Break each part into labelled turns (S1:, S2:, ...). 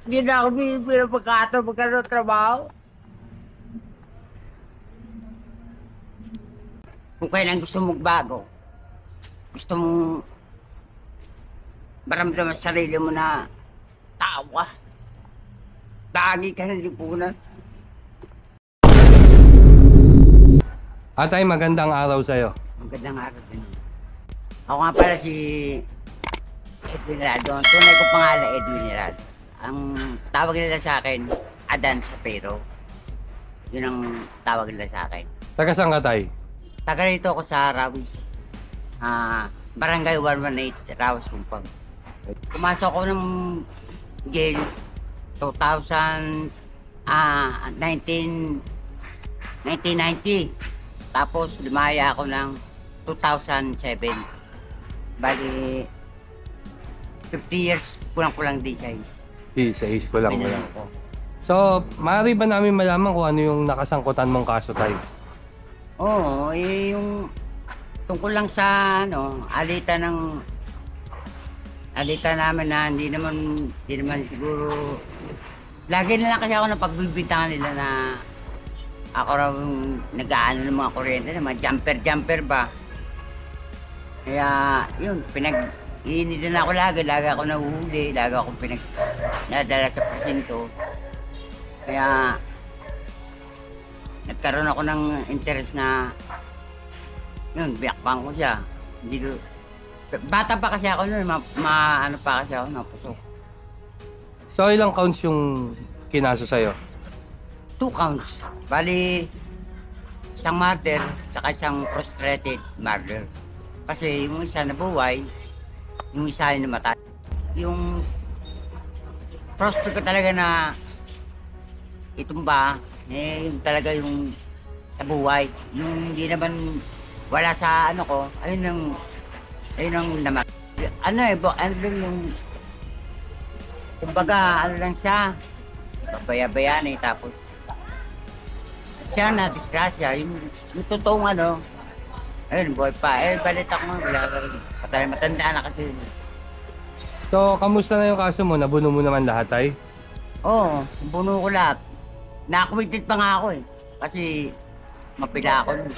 S1: Hindi na ako binibigyan ng pagkataon magkaroon ng trabaho. Kung kailan gusto mong bago, gusto mong maramdaman sa sarili mo na tao ka, lagi ka ng lipunan.
S2: Atay, magandang araw sa'yo.
S1: Magandang araw din. Ako nga pala si Edwin Heraldo. Ang tunay ko pangalan, Edwin Heraldo. Ang tawag nila sa akin, Adan Sapero. Yun ang tawag nila sa akin.
S2: Taga saan ka, tay?
S1: Taga rito ako sa Rawis. Barangay 118, Rawis, Kumpang. Pumasok ako ng jail 1990. Tapos lumaya ako ng 2007. Bali, 50 years kulang-kulang din siya.
S2: Sa is ko lang.
S1: Binalo ko.
S2: So, maaari ba namin malaman kung ano yung nakasangkutan mong kaso, tay?
S1: Oo, yung tungkol lang sa alitan namin na hindi naman siguro lagi na lang kasi ako napagbibintangan nila na ako raw yung nag-aano ng mga kuryente, ng mga jumper ba. Kaya yun, initin ako lagi ako nahuhuli, lagi akong nadala sa presinto. Kaya nagkaroon ako ng interest na yun, biyakbang ko siya. Hindi ko, bata pa kasi ako noon, ano pa kasi ako, napusok.
S2: So, ilang counts yung kinaso sa'yo?
S1: 2 counts. Bali, isang murder, saka isang frustrated murder. Kasi yung isa nabuhay, yung isa ay namatay. Yung prospect ko talaga na itumba, yung talaga yung nabuhay. Yung hindi naman wala sa ano ko, ayun ang naman. Ano yung kumbaga, lang siya, babaya-bayan tapos siya na disgrasya, yung totoong ayun, buhay pa. Balita ko nga, wala ka rin. Patay, matanda na kasi.
S2: So, kamusta na yung kaso mo? Nabuno mo naman lahat, tay?
S1: Oo, buno ko lahat. Na-acquitted pa nga ako eh. Kasi mapila ako nun.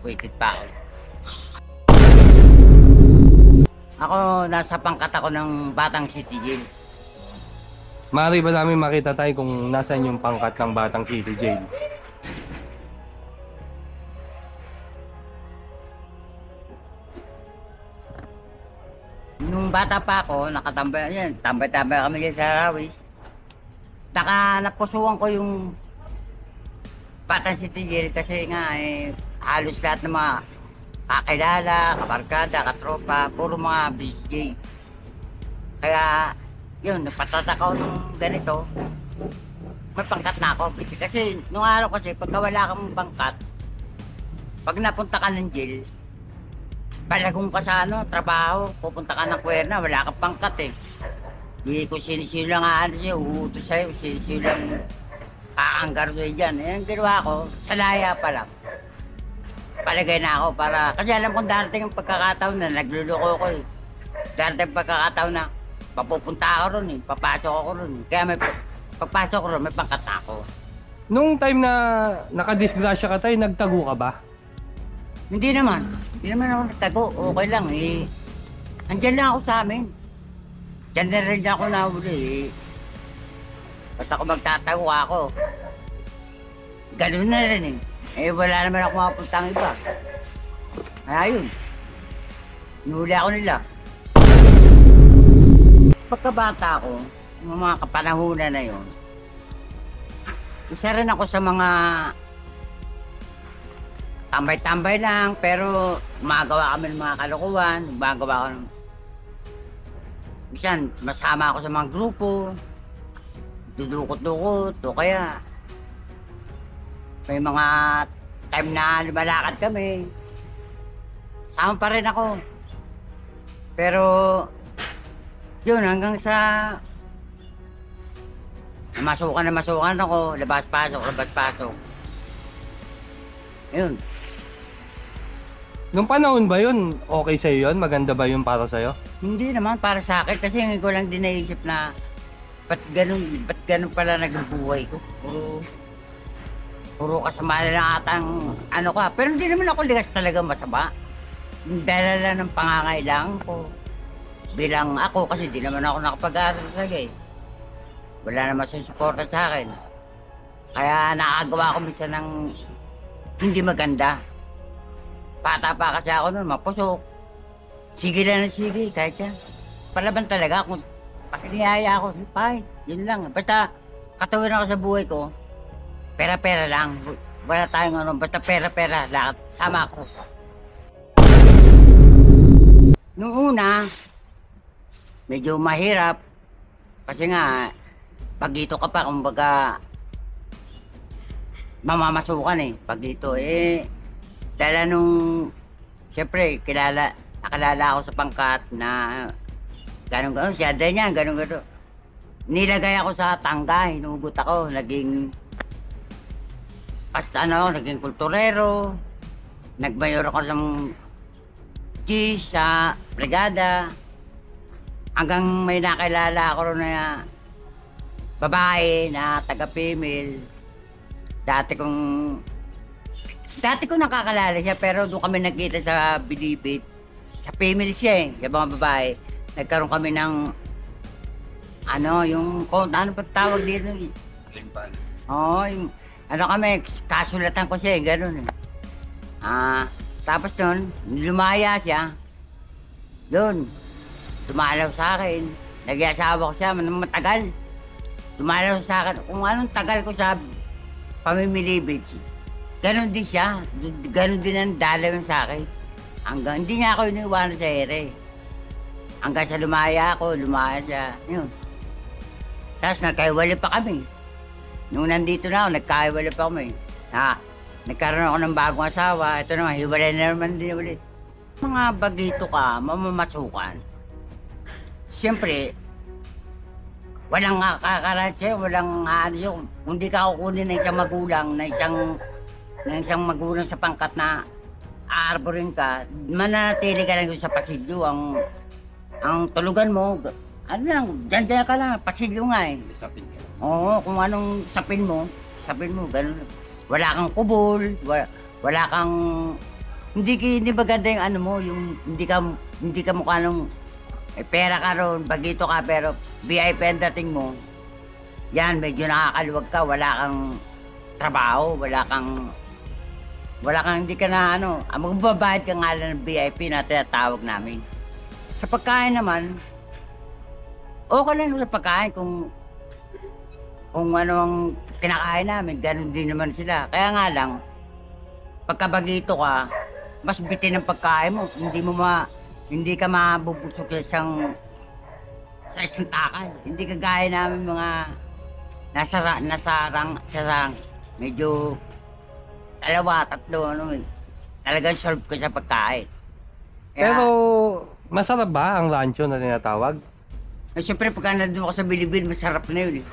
S1: Acquitted pa ako. Ako, nasa pangkat ako ng Batang City Jail.
S2: Maaari ba namin makita, tay, kung nasaan yung pangkat ng Batang City Jail?
S1: Nung bata pa ako, nakatambay, yan, tambay-tambay kami dyan sa Rawis. Napusuan ko yung Batang City Jail kasi nga halos lahat ng mga kakilala, kabarkada, katropa, puro mga BJ. Kaya yun, nagpatatakaw ng ganito, may pangkat na ako. Kasi nung araw kasi, pagka wala kang pangkat, pag napunta ka ng jail, balagong ka sa trabaho, pupunta ka ng Kuwerna, wala kang pangkat eh. Hindi ko sinisilo nga siya, uutos sa'yo, sinisilo lang kaanggar sa'yo dyan. Ang ginawa ko, sa laya pa lang. Palagay na ako para, kasi alam kong darating yung pagkakataon na nagluloko ko eh. Darating yung pagkakataon na papupunta ako ron eh, papasok ako ron eh. Kaya pagpasok ko ron, may pangkat na ako.
S2: Nung time na nakadisgrasya ka, tay, nagtago ka ba?
S1: Hindi naman ako nagtago, okay lang eh. Andyan lang ako sa amin. Diyan na rin ako nahuli eh. Ba't ako magtatago ako? Ganun na rin eh. Wala naman ako mapuntang iba. Kaya yun. Nahuli ako nila. Pagkabata ko, yung mga kapanahunan na yun, isa rin ako sa mga tambay-tambay lang, pero gumagawa kami ng mga kalokohan, gumagawa ko ng... Minsan, masama ako sa mga grupo, dudukot-dukot, o kaya may mga time na lumalakad kami, sama pa rin ako. Pero, yun, hanggang sa masukan ako, labas-pasok. Yun.
S2: Nung panahon ba yun, okay sa'yo yun? Maganda ba yun para sa'yo?
S1: Hindi naman para sa akin kasi hindi ko lang din naisip na ba't ganun pala naging buhay ko? Puro kasama na lang atang ano ka. Pero hindi naman ako ligas talaga masama. Dahil lang ng pangangailangan ko. Bilang ako kasi di naman ako nakapag-aaral talaga eh. Wala naman susuporta sa akin. Kaya nakagawa ko minsan ng hindi maganda. Bata pa kasi ako noon, mapusok. Sige lang ng sige, kahit yan. Palaban talaga kung pakiniyaya ako, fine, yun lang. Basta katawin ako sa buhay ko, pera-pera lang. Wala tayong ano, basta pera-pera, lahat, sama ako. Nung una, medyo mahirap. Kasi nga, pag dito ka pa, kumbaga, mamamasukan eh. Pag dito eh, dala nung, siyempre, nakalala ako sa pangkat na ganun-ganun, siya din niya, ganun-ganun. Nilagay ako sa tangga, hinugot ako, naging naging kulturero, nagmayor ako ng cheese sa brigada, hanggang may nakilala ako ron na babae na taga-female. Dati kong nakakalala siya, pero doon kami nagkita sa Bilibid. Sa female siya eh, sa mga babae. Nagkaroon kami ng, ano pa tawag dito? Oo, kami, kasulatan ko siya eh, gano'n eh. Tapos doon, lumaya siya. Doon, dumalaw sa akin. Nag-iasawa ko siya, matagal. Dumalaw sa akin, kung anong tagal ko sa pamimilibid. Ganon din siya. Ganon din ang dalaw sa akin. Hanggang hindi niya ako iniwanan sa ere. Hanggang sa lumaya siya. Yun. Tapos nagkaiwala pa kami. Nung nandito na ako, nagkaiwala pa kami. Nagkaroon ako ng bagong asawa. Ito naman, hiwalay na naman din ulit. Mga bagito ka, mamamasukan. Siyempre, walang kakaratse, walang yun. Kung di ka kukunin ng isang magulang, ng isang magulang sa pangkat na aarborin ka, mananatili ka lang sa pasilyo. Ang tulugan mo, dyan ka lang, pasilyo nga eh. Oo, kung anong sapin mo, ganun. Wala kang kubol, wala kang, hindi maganda yung ano mo, yung hindi ka mukha nung, pera ka ron, bagito ka, pero VIP ang dating mo, yan, medyo nakakaluwag ka, wala kang trabaho, wala kang, hindi ka na magbabayad ka nga lang ng VIP na tinatawag namin. Sa pagkain naman, okay lang sa pagkain kung ano ang kinakain namin, ganun din naman sila. Kaya nga lang, pagkabagito ka, mas bitin ang pagkain mo, hindi ka mabubusok sa isang takal. Hindi ka gaya namin mga nasarang, medyo 2, 3, talagang solve ko sa pagkain.
S2: Pero masarap ba ang rancho na tinatawag?
S1: Siyempre, pagka nandun ako sa Bilibid, masarap na yun eh.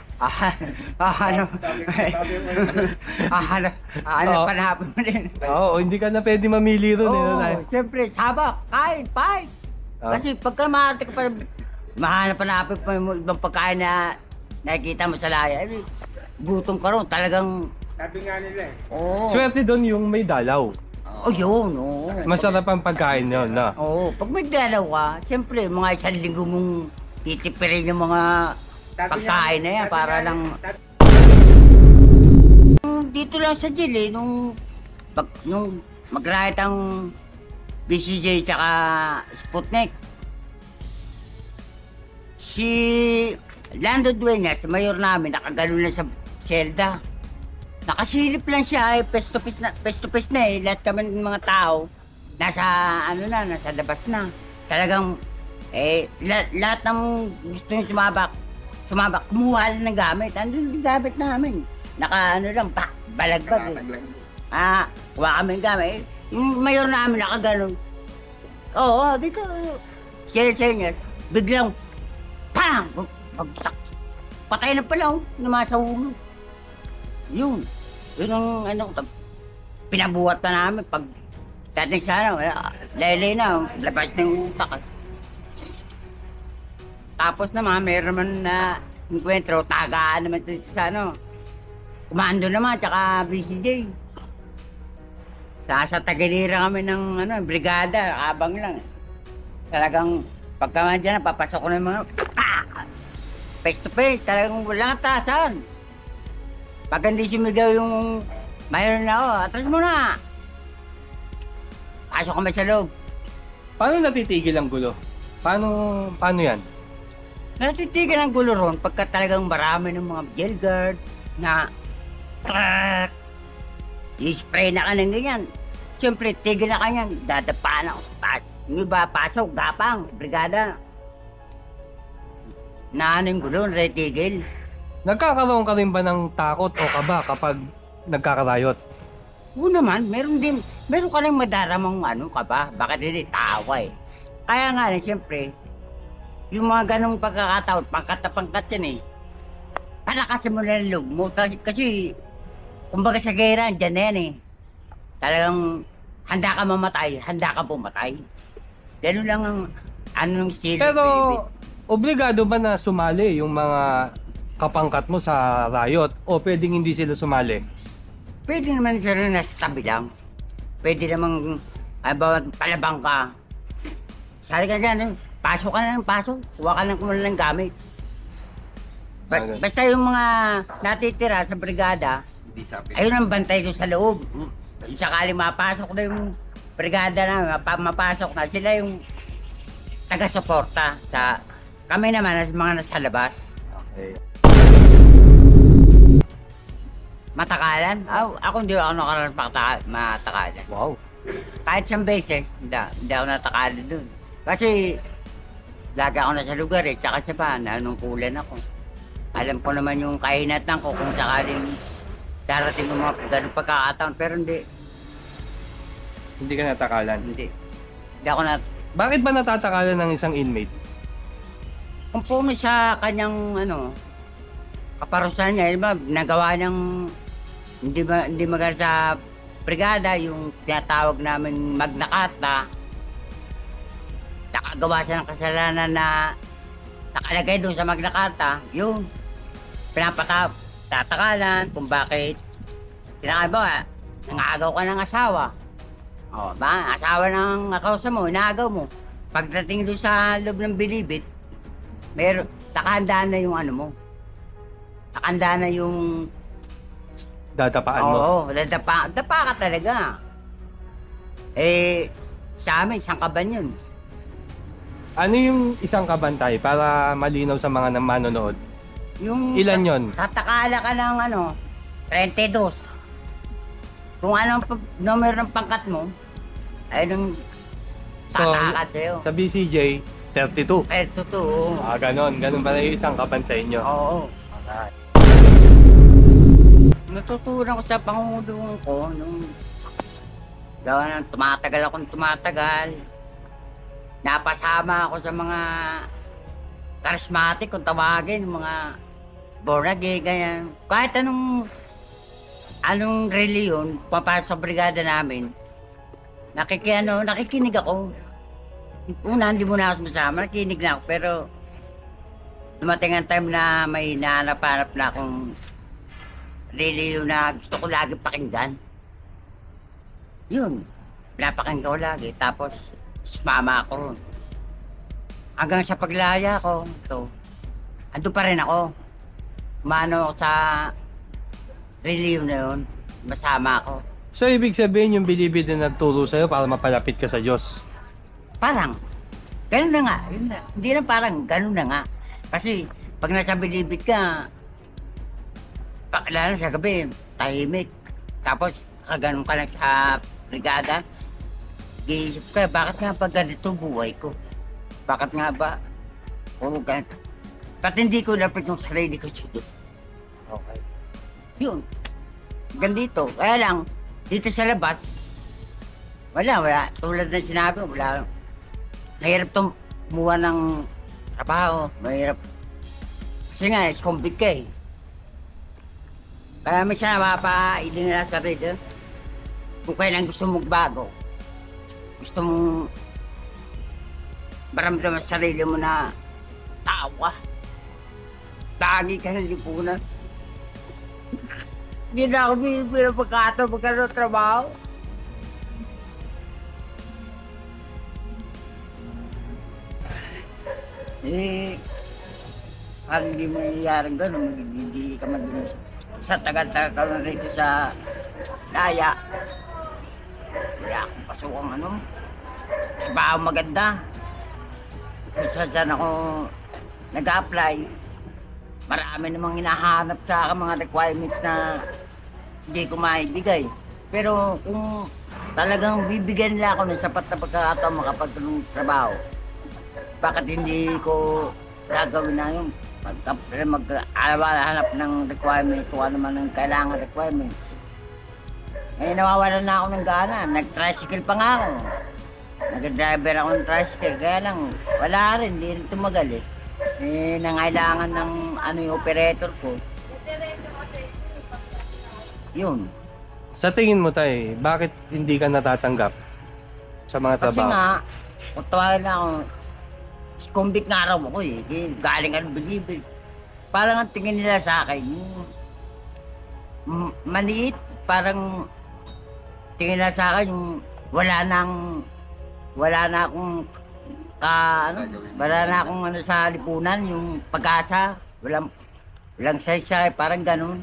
S1: Panahapon mo din.
S2: Oo, hindi ka na pwede mamili ron eh.
S1: Siyempre, sabak, kain, pain. Kasi pagka maarte ka pa, mahanap-hanapin pa yung ibang pagkain na nakikita mo sa laya, gutom ka ron, talagang.
S3: Sabi nga nila eh.
S2: Swerte doon yung may dalaw.
S1: Yun.
S2: Masarap ang pagkain yun, no?
S1: Pag may dalaw ka, siyempre, mga 1 linggo mong titipirin yung mga pagkain na yan para lang. Dito lang sa jail eh, nung mag-riot ang BCJ tsaka Sputnik. Si Lando Dueñas, mayor namin, nakagano lang sa selda. Nakasilip lang siya eh, face to face na eh. Lahat kami ng mga tao, nasa labas na. Talagang, lahat ng gusto nyo sumabak, kumuha lang ng gamit. Ano yung gamit namin? Balagbag eh. Kuha kami ng gamit. Yung mayor namin nakaganon. Dito, siya, biglang, pang! Patay na pala, namasa ulo. Yun ang pinabuhat na namin pag dating sana, laylay na, labas na yung utak. Tapos naman, meron naman na enkwentro, tagaan naman ito sa ano. Komando naman, tsaka BCJ. Sa Tagiliran kami ng ano, brigada, abang lang. Talagang pagka dyan, papasok ko ng mga face to face, talagang walang atasan. Pag hindi sumigaw yung mayroon na, oh, atras mo na. Pasok kami sa loob.
S2: Paano natitigil ang gulo? Paano yan?
S1: Natitigil ang gulo ron pagka talagang marami ng mga jail guard na i-spray na ka ng ganyan. Siyempre, tigil na ka yan. Dadapaan ako sa taas. Yung iba, pasok, gapang, brigada. Na ano yung gulo, natitigil.
S2: Nagkakaroon ka rin ba ng takot o kaba kapag nagkakarayot?
S1: Oo naman, meron ka lang madaramang ano ka ba? Bakit hindi tawa eh. Kaya nga siyempre, yung mga ganong pagkakataon, pangkat na pangkat yan eh. Palakasin mo na ng loob mo. Kasi, kumbaga sa gera, dyan na yan eh. Talagang handa ka mamatay, handa ka pumatay. Ganun lang ang anong style.
S2: Pero,
S1: baby.
S2: obligado ba na sumali yung mga kapangkat mo sa riot o pwedeng hindi sila sumali?
S1: Pwede naman sila nasa tabi lang. Pwede namang palabang ka. Sali ka dyan, eh. Pasok ka na ng pasok. Kuha ka ng kumulang ng gamit. Basta yung mga natitira sa brigada, ayun ang bantay doon sa loob. Sakaling mapasok na yung brigada na, mapasok na, sila yung taga-suporta. Kami naman, mga nasa labas.
S2: Okay.
S1: Matakalan? Ako hindi ako nakaranas matakalan.
S2: Wow.
S1: Kahit siyang beses, hindi ako natakalan dun. Kasi, lagi ako na sa lugar eh, tsaka sa pa, nanungkulan ako. Alam ko naman yung kahinatan ko kung sakaling darating yung mga ganung pagkakataon, pero hindi.
S2: Hindi ka natakalan?
S1: Hindi. Hindi ako na...
S2: Bakit ba natatakalan ng isang inmate?
S1: Kung puno sa kanyang, kaparusahan niya, diba, nagawa niyang hindi maganda sa brigada, yung tinatawag namin Magna Carta, nakagawa siya ng kasalanan na nakalagay doon sa Magna Carta, yun, tatakalan kung bakit, ba, nangagaw ka ng asawa. O, ba, asawa ng akausa mo, inaagaw mo. Pagdating doon sa loob ng bilibid, nakahanda na yung ano mo. Nakahanda na yung...
S2: Dadapaan mo?
S1: Oo, dapa ka talaga. Eh, sa amin, isang kaban yun.
S2: Ano yung isang kabantay para malinaw sa mga manonood?
S1: Yung
S2: Ilan yon?
S1: tatakala ka ng 32. Kung anong numero ng pangkat mo, ay nung
S2: So,
S1: tatakat sa'yo.
S2: sa BCJ, 32.
S1: Eh, totoo.
S2: Ganon pala yung isang kaban sa inyo.
S1: Oo. Natutunan ko sa pangungulungan ko nung gawa ng tumatagal. Napasama ako sa mga charismatic kung tawagin, mga born again, ganyan. Kahit anong reliyon, papasok sa brigada namin, nakikinig ako. Una, hindi mo na ako sumasama, nakikinig na ako, pero dumating ang time na may nahanap-hanap na akong reliyon na gusto ko lagi pakinggan. Yun, pinapakinggan ko lagi, tapos sumama ako ron. Hanggang sa paglaya ko, ando pa rin ako. Umano ako sa reliyon na yun, masama ako.
S2: So, ibig sabihin yung bilibid na nagturo sa'yo para mapalapit ka sa Diyos?
S1: Parang, ganun na nga. Yun na. Hindi na parang, ganun na nga. Kasi, pag nasa bilibid ka, lalo sa gabi, tahimik. Tapos, kaganon ka lang sa brigada, iisip ka, bakit nga ba ganito buhay ko? Bakit nga ba? Puro ganito. Ba't hindi ko lapit yung sarili ko sa Diyos?
S2: Okay.
S1: Yun. Gandito. Kaya lang, dito sa labas, wala. Tulad na sinabi, wala. Mahirap itong kumuha ng trabaho. Mahirap. Kasi nga, convict ka eh. Kaya minsan napapailin nila sa sarili. Kung kailan gusto mong bago, gusto mong maramdaman sa sarili mo na tawa. Tagi ka ng lipunan. Hindi na ako binibigyan ng pagkataon magkaroon ng trabaho. Eh, parang hindi mo nangyayari gano'n, hindi ka man dun sa tagal-tagal ka na rito sa Daya. Kaya akong pasukang ano, trabaho maganda. Kung saan ako nag-apply, marami namang hinahanap sa akin mga requirements na hindi ko maibigay. Pero kung talagang bibigyan nila ako ng sapat na pagkakataon makapagtulong trabaho, bakit hindi ko gagawin na yun? Mag-hanap ng requirements, kung ano man ang kailangan requirements. Eh, nawawalan na ako ng gana. Nag-tricycle pa nga ako. Nag-driver ako ng tricycle, kaya lang, wala rin, hindi rin tumagal eh. Eh, nangailangan ng ano yung operator ko. Yun.
S2: Sa tingin mo tay, bakit hindi ka natatanggap sa mga
S1: Kasi
S2: trabaho?
S1: nga, kung tawagin na ako, convict nga raw ako eh. Galing ano bilibid. Parang ang tingin nila sa akin, maliit, parang tingin nila sa akin yung wala na akong wala na akong ano sa lipunan, yung pag-asa, walang saysay, parang ganun.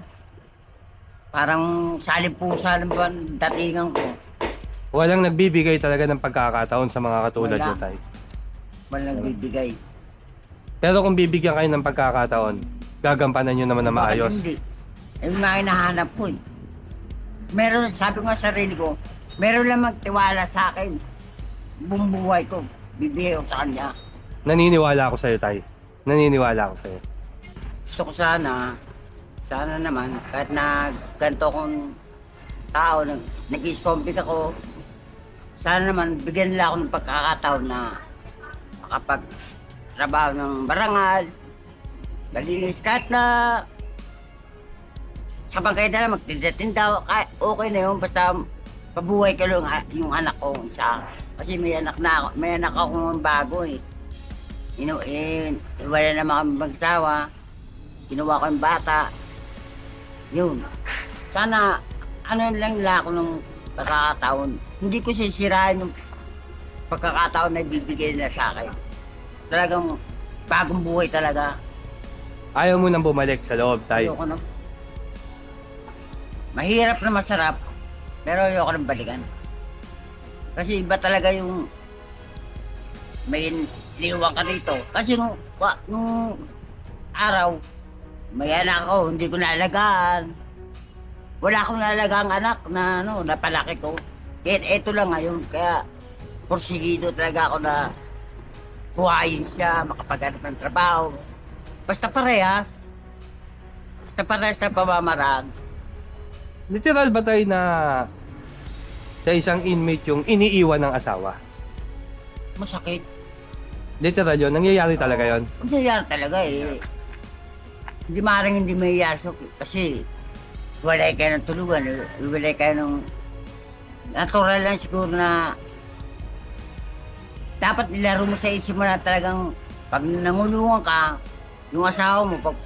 S1: Parang salimpusa ng datingan ko.
S2: Walang nagbibigay talaga ng pagkakataon sa mga katulad
S1: Wala.
S2: mo tay.
S1: Walang bibigay.
S2: Pero kung bibigyan kayo ng pagkakataon, gagampanan nyo naman na
S1: Bakit
S2: maayos.
S1: hindi? Yung nga hinahanap ko eh. Meron, sabi ko nga sa sarili ko, meron lang magtiwala sa akin. Buong buhay ko, bibigay ko sa kanya.
S2: Naniniwala ako sa'yo tay. Naniniwala ako sa'yo.
S1: Gusto ko sana naman, kahit na ganito kong tao, nag-i-compete ako, sana naman bigyan nila ako ng pagkakataon na makapag-trabaho ng barangal, malinis, kahit na sa bangkay na lang magtinda-tinda, okay na yun, basta pabuhay ko lang yung anak ko isa. Kasi may anak ako ng bago eh. Wala naman kami magsawa, kinuha ko yung bata. Yun. Sana, ano lang nila ako ng pagkakataon. Hindi ko sisirain yung pagkakataon na bibigay nila sa akin. Talagang bagong buhay talaga.
S2: Ayaw mo nang bumalik sa loob tay.
S1: Ayoko na. Mahirap na masarap, pero ayoko nang balikan. Kasi iba talaga yung may iniwan ka dito. Kasi nung araw, may anak ako, hindi ko naalagaan. Wala akong naalagang anak na napalaki ko. Kaya eto lang ngayon, kaya porsigido talaga ako na buhayin siya, makapaghanap ng trabaho. Basta parehas na pamamaraan.
S2: Literal ba tayo na sa isang inmate yung iniiwan ng asawa?
S1: Masakit.
S2: Literal yun? Nangyayari talaga yun?
S1: Nangyayari talaga eh. Hindi maaaring hindi mangyayari kasi walay kayo ng tulugan, walay kayo ng natural lang siguro na dapat nilaro mo sa isip mo na talagang pag nangulungan ka, yung asawa mo, pag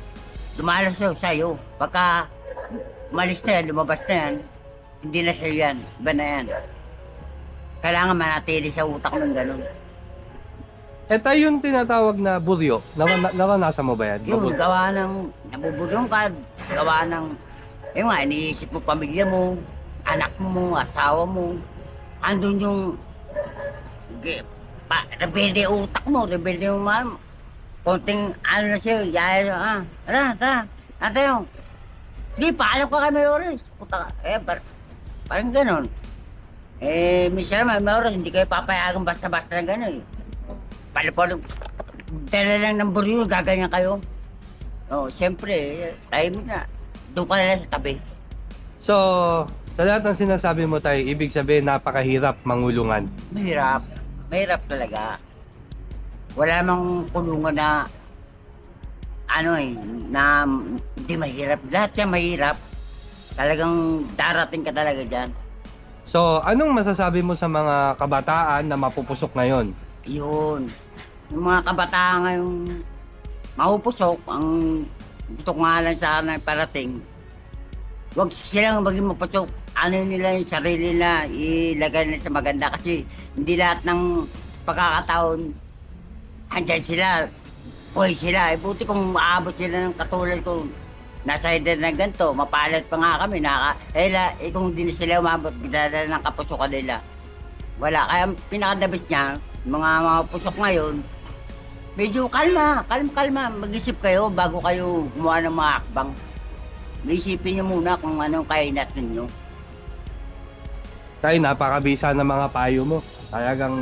S1: dumalas sa'yo, pagka umalis na yan, lumabas na yan, hindi na sa'yo yan, iba na yan. Kailangan manatili sa utak mo yung ganun.
S2: Eh tayo yung tinatawag na buryo. Naranasan mo ba yan?
S1: Yung gawa ng nabubulong ka, gawa ng, yung nga, iniisip mo pamilya mo, anak mo, asawa mo, andun yung rebelde utak mo, rebelde yung mahal mo. Konting ano na siya, yaya siya, tara, tayo. Di, paalam ka kay Mayores. Puta ka, parang ganon. Minsan naman, Mayores, hindi kayo papayagan basta-basta ng ganon eh. Palo-palo, dala lang ng buryo, gaganyan kayo. Siyempre, tayo na. Doon ka na lang sa tabi.
S2: So, sa lahat ng sinasabi mo tayo, ibig sabihin napakahirap mangulungan.
S1: Mahirap. Mahirap talaga. Wala namang kulungan na na hindi mahirap. Lahat yan mahirap. Talagang darating ka talaga dyan.
S2: So, anong masasabi mo sa mga kabataan na mapupusok ngayon?
S1: Yun. Yung mga kabataan ngayong mahupusok, ang gusto ko nga lang sana parating, huwag silang maging mapasok. Ano nila yung sarili na ilagay nila sa maganda kasi hindi lahat ng pagkakataon andyan sila, buhay sila. Buti kung maabot sila ng katulad ko, nasa edad na ganito, mapalad pa nga kami, kung hindi na sila umabot, bigla ng kapusukan nila. Wala, kaya pinakadabis niya, mga pusok ngayon, medyo kalma, mag-isip kayo bago kayo gumawa ng mga akbang. Isipin niyo muna kung anong kainat ninyo.
S2: Tay, napakabisa ng mga payo mo. Talagang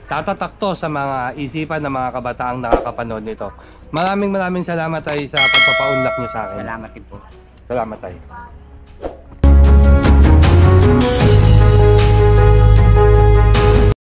S2: tatatakto sa mga isipan ng mga kabataang nakakapanood nito. Maraming salamat tay sa pagpapaunlak niyo sa akin.
S1: Salamat din po.
S2: Salamat tay.